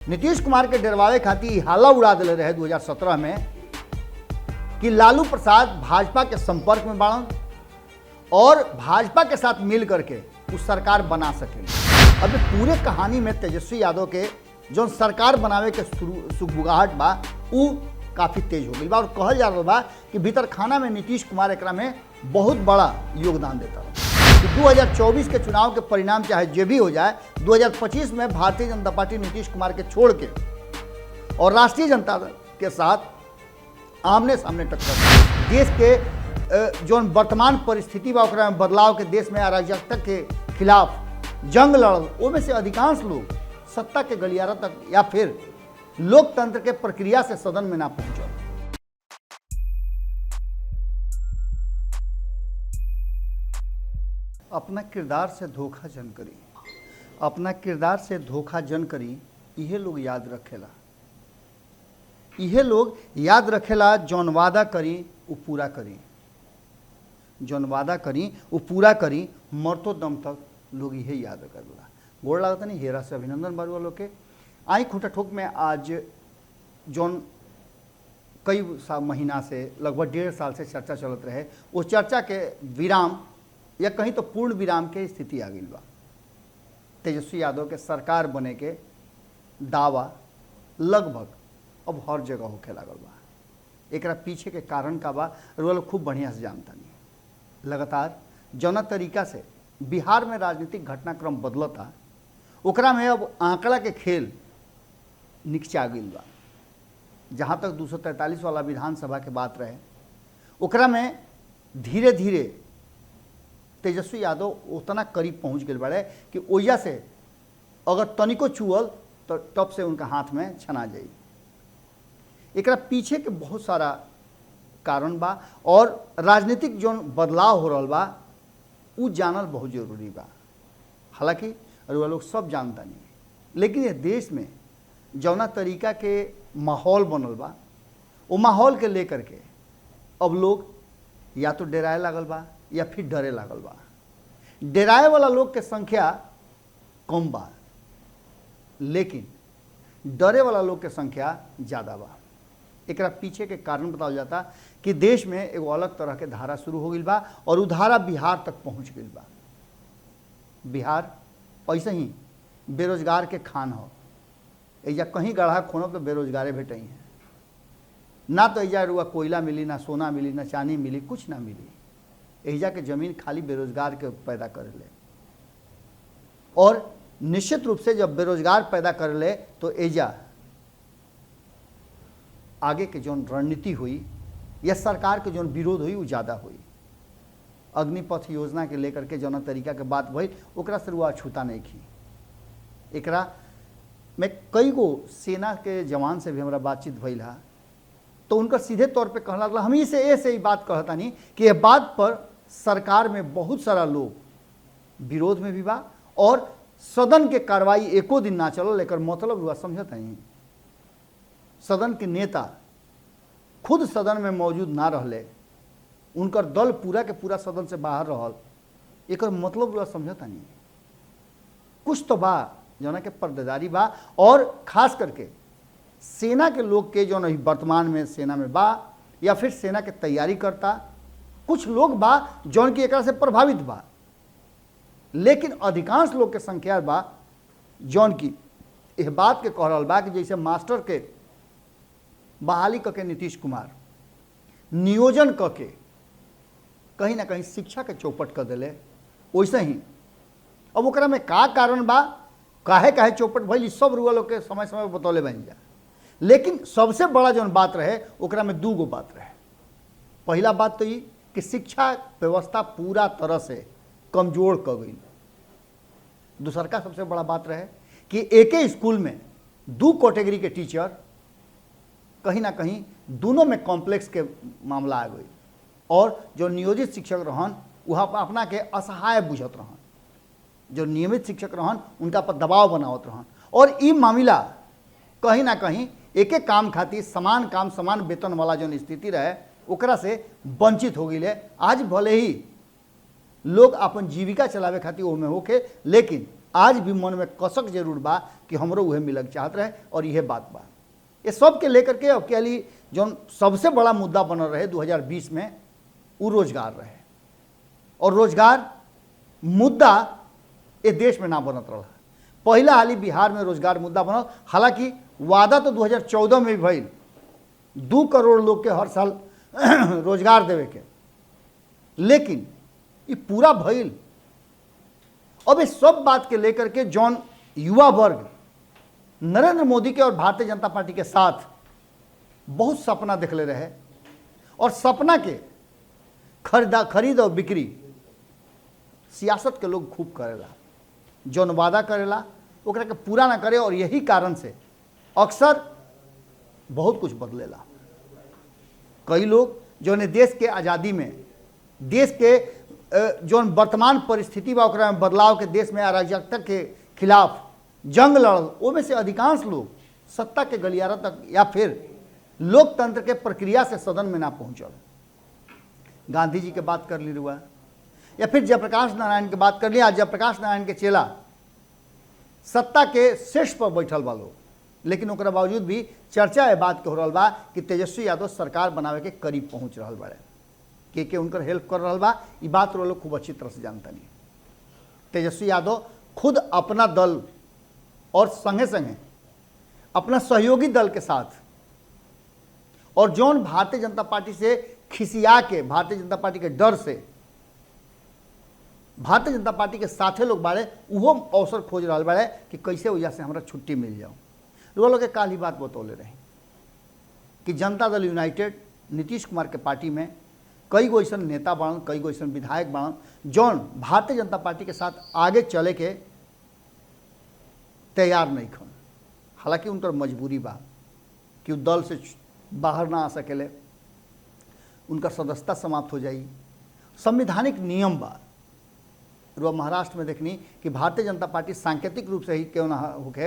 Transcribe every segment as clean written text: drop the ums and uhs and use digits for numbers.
नीतीश कुमार के डरवावे खातिर हाला उड़ा दिले रहे 2017 में कि लालू प्रसाद भाजपा के संपर्क में बाड़न और भाजपा के साथ मिल करके उस सरकार बना सके। अब पूरे कहानी में तेजस्वी यादव के जो सरकार बनावे के सुगबुगाहट बा उ काफ़ी तेज हो गई बा और कहल जा रहा बा कि भीतर खाना में नीतीश कुमार एकरा में बहुत बड़ा योगदान देता है। 2024 के चुनाव के परिणाम चाहे जो भी हो जाए, 2025 में भारतीय जनता पार्टी नीतीश कुमार के छोड़ के और राष्ट्रीय जनता दल के साथ आमने सामने टक्कर देश के जो वर्तमान परिस्थिति बा ओकरा में बदलाव के देश में अराजकता के खिलाफ जंग लड़ल, ओमें से अधिकांश लोग सत्ता के गलियारा तक या फिर लोकतंत्र के प्रक्रिया से सदन में ना पहुंचे। अपना किरदार से धोखा जन करी, अपना किरदार से धोखा जन करी, इहे लोग याद रखेला। इहे लोग याद रखेला जौन वादा करी वो पूरा करी, जौन वादा करी वो पूरा करी, मरतो दम तक लोग इहे याद रखेला। गोड़ लागत नहीं हेरा से अभिनंदन बारू लोग के आई खूंटा ठोक में आज जौन कई महीना से लगभग 1.5 साल से चर्चा चलत रहे, वो चर्चा के विराम या कहीं तो पूर्ण विराम के स्थिति आ गई बा। तेजस्वी यादव के सरकार बने के दावा लगभग अब हर जगह होखे लागल बा। एकरा पीछे के कारण का बा वो लोग खूब बढ़िया से जानता नहीं। लगातार जौना तरीका से बिहार में राजनीतिक घटनाक्रम बदलता, ओकरा में अब आंकड़ा के खेल निकचा गई बा। जहाँ तक 243 वाला विधानसभा के बात रहे, ओकरा में धीरे धीरे तेजस्वी यादव उतना करीब पहुंच गए बड़े कि ओइजा से अगर तनिको चुअल तो तब से उनका हाथ में छना जाई। एकरा पीछे के बहुत सारा कारण बा और राजनीतिक जो बदलाव हो रहा बा उ जानल बहुत जरूरी बा। हालांकि और लोग सब जानता नहीं, लेकिन ये देश में जौना तरीका के माहौल बनल बा वो माहौल के लेकर के अब लोग या तो डराए लागल बा या फिर डरे लागल बा। डराए वाला लोग के संख्या कम बा, लेकिन डरे वाला लोग के संख्या ज़्यादा बा। एकरा पीछे के कारण बताया जाता कि देश में एगो अलग तरह के धारा शुरू हो गई बा और उ धारा बिहार तक पहुंच गई बा। बिहार ऐसे ही बेरोजगार के खान हो, एजा कहीं गढ़ा खोनब तो बेरोजगारे भेटई हैं। ना तो एजा रुआ कोयला मिली, ना सोना मिली, ना चांदी मिली, कुछ ना मिली। एजा के जमीन खाली बेरोजगार के पैदा कर ले और निश्चित रूप से जब बेरोजगार पैदा कर ले तो एजा आगे के जो रणनीति हुई या सरकार के जो विरोध हुई वो ज़्यादा हुई। अग्निपथ योजना के लेकर के जौना तरीका के बात भई ओकरा से रुआ छूता नहीं की। एकरा में कई गो सेना के जवान से भी हमारा बातचीत भइल हा तो उनका सीधे तौर पे कहला लगला, हम ही से ऐसे ही बात कहता नहीं कि यह बात पर सरकार में बहुत सारा लोग विरोध में भी बा और सदन के कार्रवाई एको दिन ना चलो, लेकर मतलब हुआ समझता नहीं। सदन के नेता खुद सदन में मौजूद ना रहले, उनकर दल पूरा के पूरा सदन से बाहर रहल, एक मतलब हुआ समझता नहीं। कुछ तो बा जौना के पर्देदारी बा और खास करके सेना के लोग के जो वर्तमान में सेना में बा या फिर सेना के तैयारी करता कुछ लोग बा जौन की एकरा से प्रभावित बा, लेकिन अधिकांश लोग के संख्या बा जौन की यह बात के कह रहा बा कि जैसे मास्टर के बहाली करके नीतीश कुमार नियोजन करके कहीं ना कहीं शिक्षा के चौपट कर दिले, वैसे ही अब ओकरा में का कारण बा, काहे काहे चौपट भइल, सब रुआ लोग के समय समय बतौले बन जा। लेकिन सबसे बड़ा जो बात रहे ओकरा में 2 गो बात रहे। पहला बात तो ये कि शिक्षा व्यवस्था पूरा तरह से कमजोर कर गई। दूसर का सबसे बड़ा बात रहे कि एक ही स्कूल में 2 कैटेगरी के टीचर, कहीं ना कहीं दोनों में कॉम्प्लेक्स के मामला आ गई और जो नियोजित शिक्षक रहन वह अपना के असहाय बुझत रहन, जो नियमित शिक्षक रहन उनका पर दबाव बनावत रहन और ई मामला कहीं ना कहीं एक एक काम खातिर समान काम समान वेतन वाला जो स्थिति रहे ओकरा से वंचित हो गई। आज भले ही लोग अपन जीविका चलावे खातिर ओमे होके, लेकिन आज भी मन में कसक जरूर बा कि हमरो उहे मिलक चाहत रहे और यह बात बा। ये सब के लेकर के अब कह ली जो सबसे बड़ा मुद्दा बनल रहे 2020 में वो रोजगार रहे, और रोजगार मुद्दा ये देश में ना बनत रहा। पहला हाली बिहार में रोजगार मुद्दा बनल, हालांकि वादा तो 2014 में भी भइल 2 करोड़ लोग के हर साल रोजगार देवे के, लेकिन ये पूरा भइल। अब इस सब बात के लेकर के जौन युवा वर्ग नरेंद्र मोदी के और भारतीय जनता पार्टी के साथ बहुत सपना देखले रहे, और सपना के खरीद और बिक्री सियासत के लोग खूब करेला। जौन वादा करेला ओकरा के पूरा ना करे, और यही कारण से अक्सर बहुत कुछ बदलेला। कई लोग जो ने देश के आज़ादी में, देश के जो वर्तमान परिस्थिति बा ओकरा में बदलाव के, देश में अराजकता के खिलाफ जंग लड़ल, ओमे से अधिकांश लोग सत्ता के गलियारा तक या फिर लोकतंत्र के प्रक्रिया से सदन में ना पहुंचल। गांधी जी के बात कर ली रुआ, या फिर जयप्रकाश नारायण के बात कर ली। आज जयप्रकाश नारायण के चेला सत्ता के शीर्ष पर बैठल बा लोग, लेकिन ओकरा बावजूद भी चर्चा ये बात के हो रहा बा कि तेजस्वी यादव सरकार बनावे के करीब पहुंच रहा बड़े, के उनकर हेल्प कर रहा बा। ये बात लोग खूब अच्छी तरह से जानता नहीं। तेजस्वी यादव खुद अपना दल और संगे संगे अपना सहयोगी दल के साथ, और जौन भारतीय जनता पार्टी से खिसिया के, भारतीय जनता पार्टी के डर से भारतीय जनता पार्टी के साथे लोग बाड़े, उहो अवसर खोज रहा बाड़े कि कैसे वजह से हमारा छुट्टी मिल जाओ। वो लोग काल ही बात बतौले रहे कि जनता दल यूनाइटेड नीतीश कुमार के पार्टी में कई गो ऐसा नेता बाड़न, कई गो ऐसा विधायक बाड़न जौन भारतीय जनता पार्टी के साथ आगे चले के तैयार नहीं खन। हालांकि उनकर मजबूरी बा कि दल से बाहर ना आ सकेले, उनका सदस्यता समाप्त हो जाई, संवैधानिक नियम बा। रुआ महाराष्ट्र में देखनी कि भारतीय जनता पार्टी सांकेतिक रूप से ही क्यों ना होके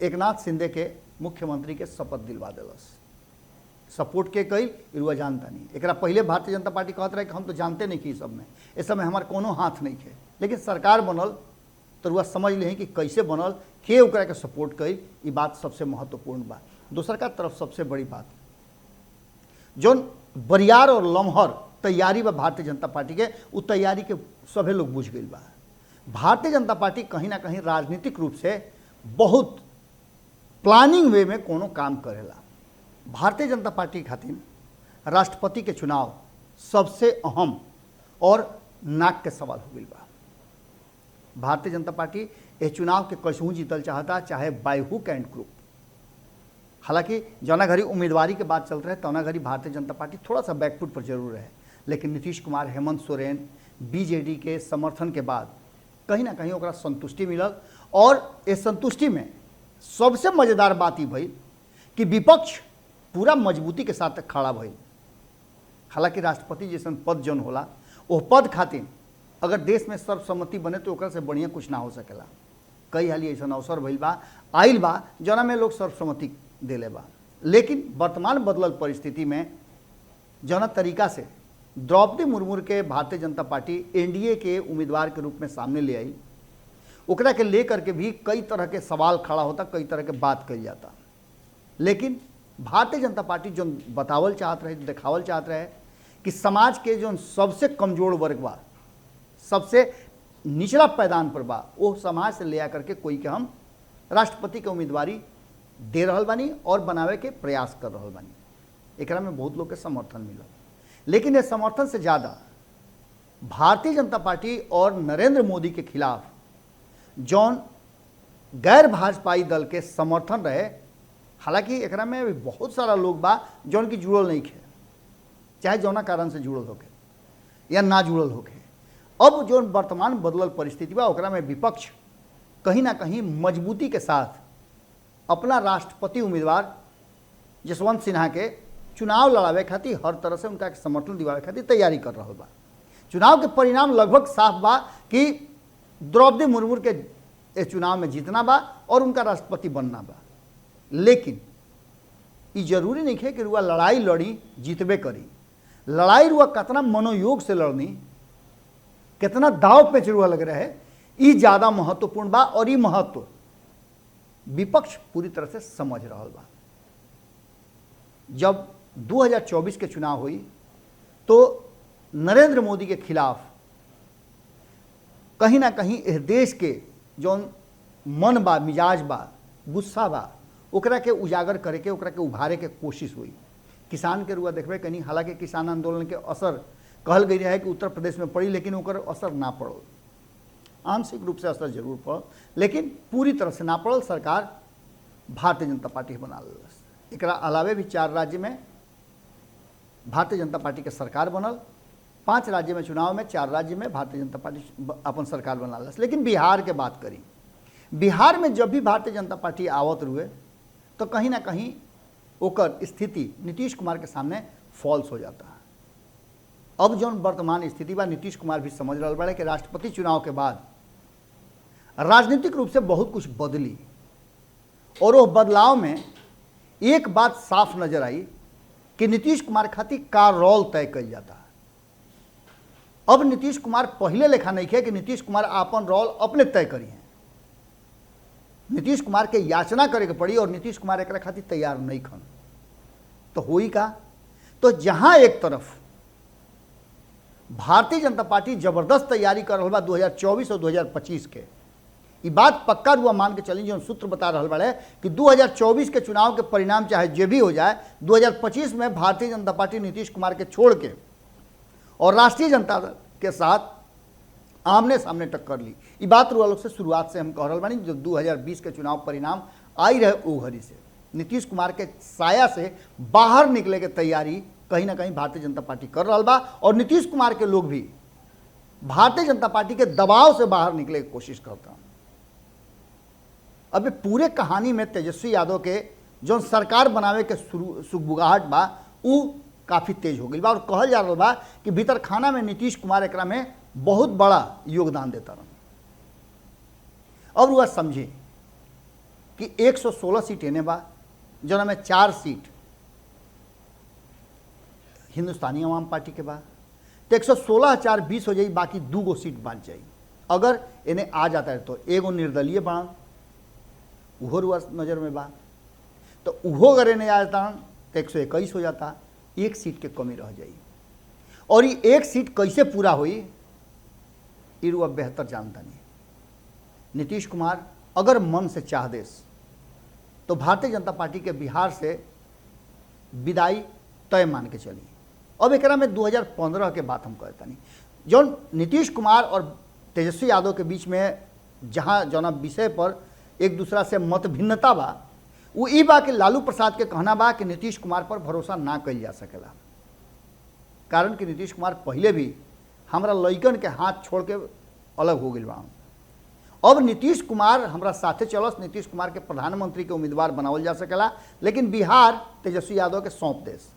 एकनाथ शिंदे के मुख्यमंत्री के शपथ दिलवा दिलस। सपोर्ट के कई रुआ जानता नहीं। एक पहले भारतीय जनता पार्टी कहते रहे कि हम तो जानते नहीं कि सब में, इस समय हमारे कोनो हाथ नहीं थे, लेकिन सरकार बनल तो रुआ समझ ले कि कैसे बनल, के ओकरा के सपोर्ट कई। ये बात सबसे महत्वपूर्ण बा। दूसर का तरफ सबसे बड़ी बात जो बरियार और लम्हर तैयारी बा भारतीय जनता पार्टी के, उ तैयारी के सभी लोग बुझ गई बा। भारतीय जनता पार्टी कहीं ना कहीं राजनीतिक रूप से बहुत प्लानिंग वे में कोनो काम करेला। भारतीय जनता पार्टी खातिर राष्ट्रपति के चुनाव सबसे अहम और नाक के सवाल हो गई बा। भारतीय जनता पार्टी ये चुनाव के कैसहू जीतल चाहता, चाहे बाय हुक एंड क्रूक। हालांकि जना घड़ी उम्मीदवारी के बात चल रहे तना घड़ी भारतीय जनता पार्टी थोड़ा सा बैकफुट पर जरूर है, लेकिन नीतीश कुमार, हेमंत सोरेन, बीजेडी के समर्थन के बाद कहीं ना कहीं ओकरा संतुष्टि मिलल। और इस संतुष्टि में सबसे मजेदार बात ही भई कि विपक्ष पूरा मजबूती के साथ खड़ा भई। हालांकि राष्ट्रपति जैसन पद जौन होला, वो पद खातिर अगर देश में सर्वसम्मति बने तो ओकरा से बढ़िया कुछ ना हो सकेला। कई हाली ऐसा अवसर भइल बा, आइल बा, जना में लोग सर्वसम्मति देले बा। लेकिन वर्तमान बदलल परिस्थिति में जना तरीका से द्रौपदी मुर्मू के भारतीय जनता पार्टी एनडीए के उम्मीदवार के रूप में सामने ले आई, ओकरा के लेकर के भी कई तरह के सवाल खड़ा होता, कई तरह के बात कही जाता। लेकिन भारतीय जनता पार्टी जो बतावल चाहत रहे, दिखावल चाहत रहे कि समाज के जो सबसे कमजोर वर्ग बा, सबसे निचला पैदान पर बा, वो समाज से ले आकर के कोई के हम राष्ट्रपति के उम्मीदवारी दे रहल बानी और बनावे के प्रयास कर रहल बानी। एकरा में बहुत लोग के समर्थन मिलल, लेकिन ये समर्थन से ज़्यादा भारतीय जनता पार्टी और नरेंद्र मोदी के खिलाफ जौन गैर भाजपाई दल के समर्थन रहे। हालांकि एकरा में भी बहुत सारा लोग बा जौन की जुड़ल नहीं खे, चाहे जौना कारण से जुड़ल होके या ना जुड़ल होके। अब जो वर्तमान बदलल परिस्थिति बा ओकरा में विपक्ष कहीं ना कहीं मजबूती के साथ अपना राष्ट्रपति उम्मीदवार जसवंत सिन्हा के चुनाव लड़ावे खातिर हर तरह से उनका समर्थन दिवावे खातिर तैयारी कर रहा बा। चुनाव के परिणाम लगभग साफ बा कि द्रौपदी मुर्मू के इस चुनाव में जीतना बा और उनका राष्ट्रपति बनना बा। लेकिन ये जरूरी नहीं है कि रुआ लड़ाई लड़ी जीतबे करी। लड़ाई रुआ कितना मनोयोग से लड़नी, कितना दाव पे रुआ लग रहा है, ई ज़्यादा महत्वपूर्ण बा और ई महत्व विपक्ष पूरी तरह से समझ रहा बा। जब 2024 के चुनाव हुई तो नरेंद्र मोदी के खिलाफ कहीं ना कहीं इस देश के जो मन बा, मिजाज बा, गुस्सा बा, ओकरा के उजागर करे के, ओकरा के उभारे के कोशिश हुई। किसान के रुआ देखबे कहीं, हालांकि किसान आंदोलन के असर कहल गई है कि उत्तर प्रदेश में पड़ी, लेकिन ओकर असर ना पड़ल। आंशिक रूप से असर जरूर पड़ल, लेकिन पूरी तरह से ना पड़ल। सरकार भारतीय जनता पार्टी बना लेलस। एकरा अलावे भी 4 राज्य में भारतीय जनता पार्टी के सरकार बनल। 5 राज्य में चुनाव में 4 राज्य में भारतीय जनता पार्टी अपन सरकार बना लेलस। लेकिन बिहार के बात करी, बिहार में जब भी भारतीय जनता पार्टी आवत रुए तो कहीं ना कहीं ओकर स्थिति नीतीश कुमार के सामने फॉल्स हो जाता है। अब जो वर्तमान स्थिति बा, नीतीश कुमार भी समझ रहा बड़े कि राष्ट्रपति चुनाव के बाद राजनीतिक रूप से बहुत कुछ बदली, और वो बदलाव में एक बात साफ नजर आई कि नीतीश कुमार खातिर का रोल तय कल जाता है। अब नीतीश कुमार पहले लेखा नहीं है कि नीतीश कुमार अपन रोल अपने तय करी हैं। नीतीश कुमार के याचना करे के पड़ी और नीतीश कुमार एक खातिर तैयार नहीं खन। तो हुई का, तो जहां एक तरफ भारतीय जनता पार्टी जबरदस्त तैयारी कर रहा बा 2024 और 2025 के, ये बात पक्का रुआ मान के चली जो सूत्र बता रहा बड़े कि 2024 के चुनाव के परिणाम चाहे जो भी हो जाए, 2025 में भारतीय जनता पार्टी नीतीश कुमार के छोड़ के और राष्ट्रीय जनता के साथ आमने सामने टक्कर ली। ये बात रुआ लोग से शुरुआत से हम कह रहा बानी। जो 2020 के चुनाव परिणाम आई रहे ओ घड़ी से नीतीश कुमार के साया से बाहर निकले के तैयारी कहीं ना कहीं भारतीय जनता पार्टी कर रहा बा, और नीतीश कुमार के लोग भी भारतीय जनता पार्टी के दबाव से बाहर निकले की कोशिश करता हूं। अब पूरे कहानी में तेजस्वी यादव के जो सरकार बनावे के सुगबुगाहट बा उ काफी तेज हो गई बा, और कहल जा रहा बा कि भीतर खाना में नीतीश कुमार एकरा में बहुत बड़ा योगदान देता रहा। अब वह समझे कि 116 सीट एने बा, जो में 4 सीट हिंदुस्तानी अवाम पार्टी के बा, तो 116 4 20 हो जाई, बाकी 2 गो सीट बच जाई। अगर इन्हें आ जाता है तो एगो निर्दलीय बाण उहो रुआ नजर में बा, तो उहो अगर इन्हें आ जाता तो 121 हो जाता, 1 सीट के कमी रह जाई। और ये 1 सीट कैसे पूरा हुई ये रुआ बेहतर जानता नहीं। नीतीश कुमार अगर मन से चाह देस तो भारतीय जनता पार्टी के बिहार से विदाई तय मान के चली। अब एक में 2015 के बात हम कहता नहीं, जो नीतीश कुमार और तेजस्वी यादव के बीच में जहाँ जौना विषय पर एक दूसरा से मत भिन्नता बा, वो ई बा कि लालू प्रसाद के कहना बा कि नीतीश कुमार पर भरोसा ना कल जा सकेला। कारण कि नीतीश कुमार पहले भी हमरा लइकन के हाथ छोड़ के अलग हो गई बा। अब नीतीश कुमार हमरा साथे चलस, नीतीश कुमार के प्रधानमंत्री के उम्मीदवार बनावल जा सकेला, लेकिन बिहार तेजस्वी यादव के सौंप देस।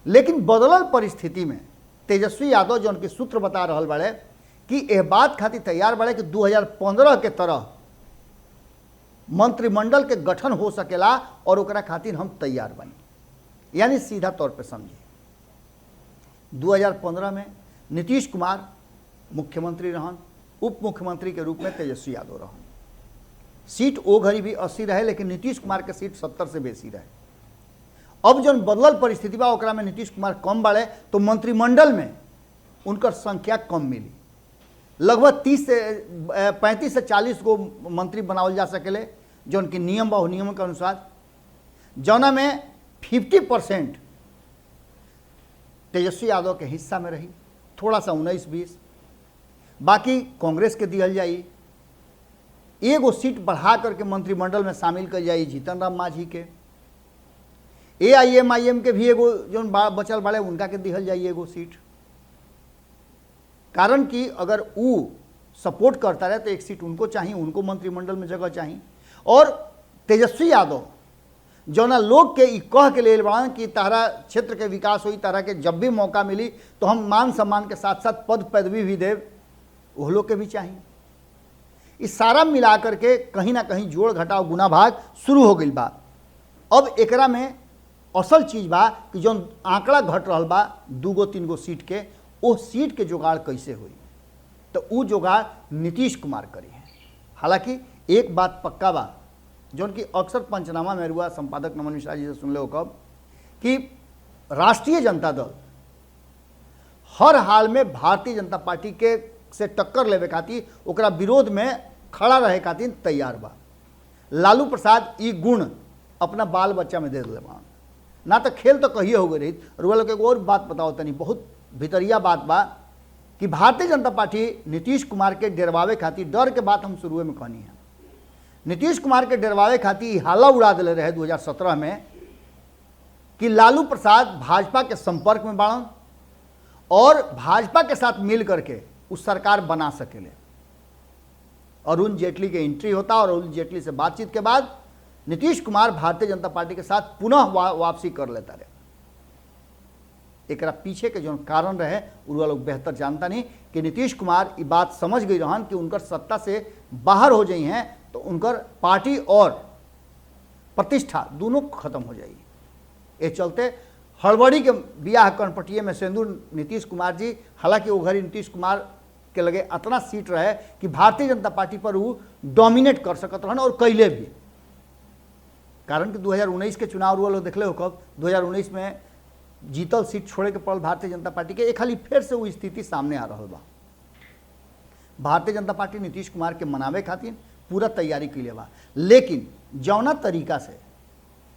लेकिन बदलल परिस्थिति में तेजस्वी यादव जो उनके सूत्र बता रहा बड़े कि यह बात खातिर तैयार बड़े कि 2015 के तरह मंत्रिमंडल के गठन हो सकेला और ओकरा खातिर हम तैयार बनी। यानी सीधा तौर पे समझिए 2015 में नीतीश कुमार मुख्यमंत्री रहन, उप मुख्यमंत्री के रूप में तेजस्वी यादव रहन। सीट ओ घड़ी भी 80 रहे, लेकिन नीतीश कुमार के सीट 70 से बेसी रहे। अब जो बदलल परिस्थिति बा ओकरा में नीतीश कुमार कम बढ़े तो मंत्रिमंडल में उनकर संख्या कम मिली। लगभग 35 से 40 गो मंत्री बनावल जा सकेले, जो उनके नियम बा नियम के अनुसार, जौना में 50% तेजस्वी यादव के हिस्सा में रही, थोड़ा सा 19-20 बाकी कांग्रेस के दिहल जाई। एगो सीट बढ़ा करके मंत्रिमंडल में शामिल कर जाई जीतन राम मांझी के। AIM के भी एगो जो बचल बड़े उनका के दिहल जाई एगो सीट। कारण कि अगर वो सपोर्ट करता रहे तो 1 सीट उनको चाहिए, उनको मंत्रिमंडल में जगह चाहिए। और तेजस्वी यादव जौना लोग के कह के ले बड़ा कि तारा क्षेत्र के विकास हुई, तारा के जब भी मौका मिली तो हम मान सम्मान के साथ साथ पद पदवी भी देव, वो लोग के भी चाहिए। इस सारा मिला करके कहीं ना कहीं जोड़ घटाव गुना भाग शुरू हो गई बा। अब एकरा में असल चीज बा कि जो आंकड़ा घट रहा बा 2 गो 3 गो सीट के, वो सीट के जुगाड़ कैसे हुई, तो वो जुगाड़ नीतीश कुमार करी है। हालांकि एक बात पक्का बा जौन कि अक्सर पंचनामा में रुआ संपादक नमन मिश्रा जी से सुन ले हो कब कि राष्ट्रीय जनता दल हर हाल में भारतीय जनता पार्टी के से टक्कर लेवे खातिर ओकरा विरोध में खड़ा रहे खातिर तैयार बा। लालू प्रसाद ई गुण अपना बाल बच्चा में दे दिले बा, ना तो खेल तो कहिए हो गई रही। रुआ लोग एक और बात बताओ तनी, बहुत भितरिया बात बा कि भारतीय जनता पार्टी नीतीश कुमार के डरवावे खातिर, डर के बात हम शुरू में कहनी है, नीतीश कुमार के डरवावे खातिर हाला उड़ा दिले रहे 2017 में कि लालू प्रसाद भाजपा के संपर्क में बाड़न और भाजपा के साथ मिल करके उस सरकार बना सकेले। अरुण जेटली के एंट्री होता और अरुण जेटली से बातचीत के बाद नीतीश कुमार भारतीय जनता पार्टी के साथ पुनः वापसी कर लेता रहे। एकरा पीछे के जो कारण रहे उनका लोग बेहतर जानता नहीं कि नीतीश कुमार ये बात समझ गई रहन कि उनकर सत्ता से बाहर हो जाई हैं तो उनकर पार्टी और प्रतिष्ठा दोनों खत्म हो जाएगी। ये चलते हड़बड़ी के बियाह कनपटिए में सिंदूर नीतीश कुमार जी, हालांकि वो घड़ी नीतीश कुमार के लगे इतना सीट रहे कि भारतीय जनता पार्टी पर वो डोमिनेट कर सकत रहन और कैले भी। कारण कि 2019 के चुनाव वो लोग देखले हो कब 2019 में जीतल सीट छोड़े के पड़ल भारतीय जनता पार्टी के, एक खाली फिर से वो स्थिति सामने आ रहा बा। भारतीय जनता पार्टी नीतीश कुमार के मनावे खातिर पूरा तैयारी कैले बा, लेकिन जौना तरीका से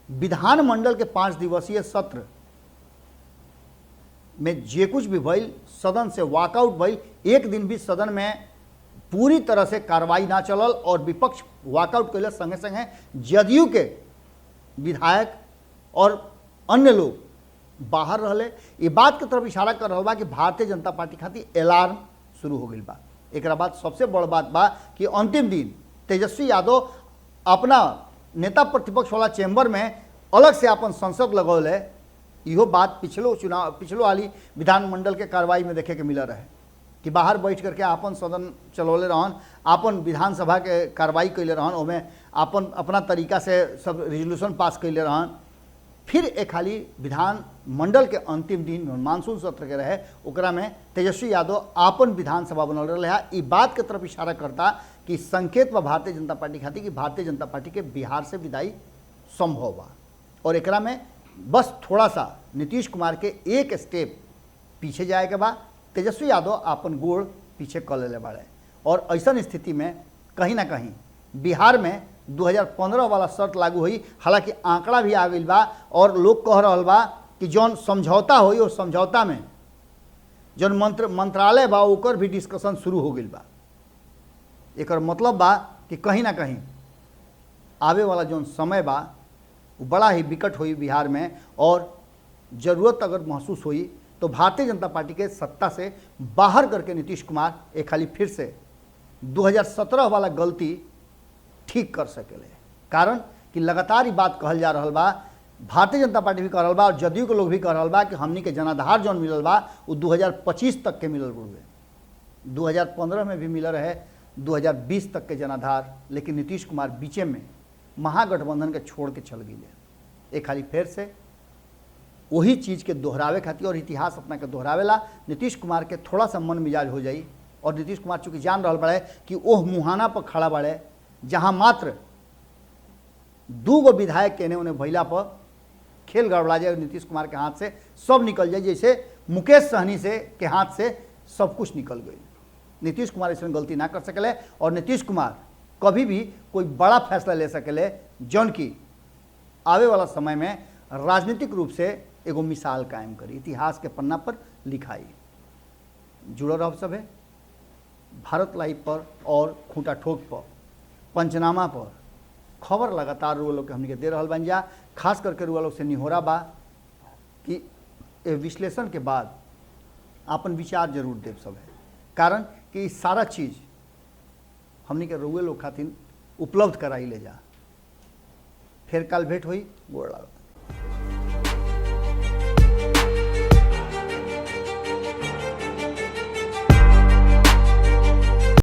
विधानमंडल के 5 दिवसीय सत्र में जे कुछ भी भइल, सदन से वॉकआउट भइल, एक दिन भी सदन में पूरी तरह से कार्रवाई ना चलल और विपक्ष वॉकआउट कैले, संगे संगे जदयू के विधायक और अन्य लोग बाहर रहले। ये बात के तरफ इशारा कर रहा बा कि भारतीय जनता पार्टी खातिर अलार्म शुरू हो गई बा। एक बाद सबसे बड़ बात बा कि अंतिम दिन तेजस्वी यादव अपना नेता प्रतिपक्ष वाला चैम्बर में अलग से अपन संसद लगौले। इहो बात पिछलो वाली विधानमंडल के कार्रवाई में देखे के मिला रहे कि बाहर बैठ करके अपन सदन चलौले रहन, अपन विधानसभा के कार्रवाई कैले रहन, ओमें अपन अपना तरीका से सब रेजोल्यूशन पास कैले रहन। फिर एक खाली विधानमंडल के अंतिम दिन मानसून सत्र के रहे, ओकरा में तेजस्वी यादव अपन विधानसभा बनल रहे है। ई बात के तरफ इशारा करता कि संकेत बा भारतीय जनता पार्टी खातिर कि भारतीय जनता पार्टी के बिहार से विदाई संभव बा और एकरा में बस थोड़ा सा नीतीश कुमार के एक स्टेप पीछे जाए के बाद तेजस्वी यादव अपन गोड़ पीछे कर ले बाड़े। और ऐसा स्थिति में कहीं ना कहीं बिहार में 2015 वाला शर्त लागू हुई। हालांकि आंकड़ा भी आ गई बा और लोग कह रहा बा कि जौन समझौता हुई उस समझौता में जौन मंत्रालय बा ओकर भी डिस्कशन शुरू हो गई बा। एक मतलब बा कि कहीं ना कहीं आवे वाला जौन समय बा वो बड़ा ही विकट हुई बिहार में और ज़रूरत अगर महसूस हुई तो भारतीय जनता पार्टी के सत्ता से बाहर करके नीतीश कुमार एक खाली फिर से 2017 वाला गलती ठीक कर सकेले। कारण कि लगातार ये बात कहल जा रहा बा, भारतीय जनता पार्टी भी कह रहा बा और जदयू के लोग भी कह रहा बा कि हमनी के जनाधार जौन मिलल बा वो 2025 तक के मिलल बुढ़े, 2015 में भी मिलल रहे 2020 तक के जनाधार। लेकिन नीतीश कुमार बीचे में महागठबंधन के छोड़ के चल गए। एक खाली फिर से वही चीज़ के दोहरावे खातिर और इतिहास अपना के दोहरावेला नीतीश कुमार के थोड़ा सा मन मिजाज हो जाई। और नीतीश कुमार चूँकि जान रहा बड़े कि ओह मुहाना पर खड़ा बड़े जहाँ मात्र 2 गो विधायक के उन्हें भैला पर खेल गड़बड़ा जाए, नीतीश कुमार के हाथ से सब निकल जाए, जैसे मुकेश सहनी से के हाथ से सब कुछ निकल गई। नीतीश कुमार इसमें गलती ना कर सकेले और नीतीश कुमार कभी भी कोई बड़ा फैसला ले सकेले जौन की आवे वाला समय में राजनीतिक रूप से एगो मिसाल कायम करी, इतिहास के पन्ना पर लिखाई। जुड़ल रह सब है भारत लाइव पर और खूंटा ठोक पर, पंचनामा पर खबर लगातार रुआ लोग के हमनी के दे रहा बन जा। खास करके रुआ लोग से निहोरा बा कि विश्लेषण के बाद अपन विचार जरूर देव सब है। कारण कि सारा चीज़ हमनी के रुए लोग खातिर उपलब्ध कराई ले जा। फिर कल भेंट हुई, गोड़ लगा।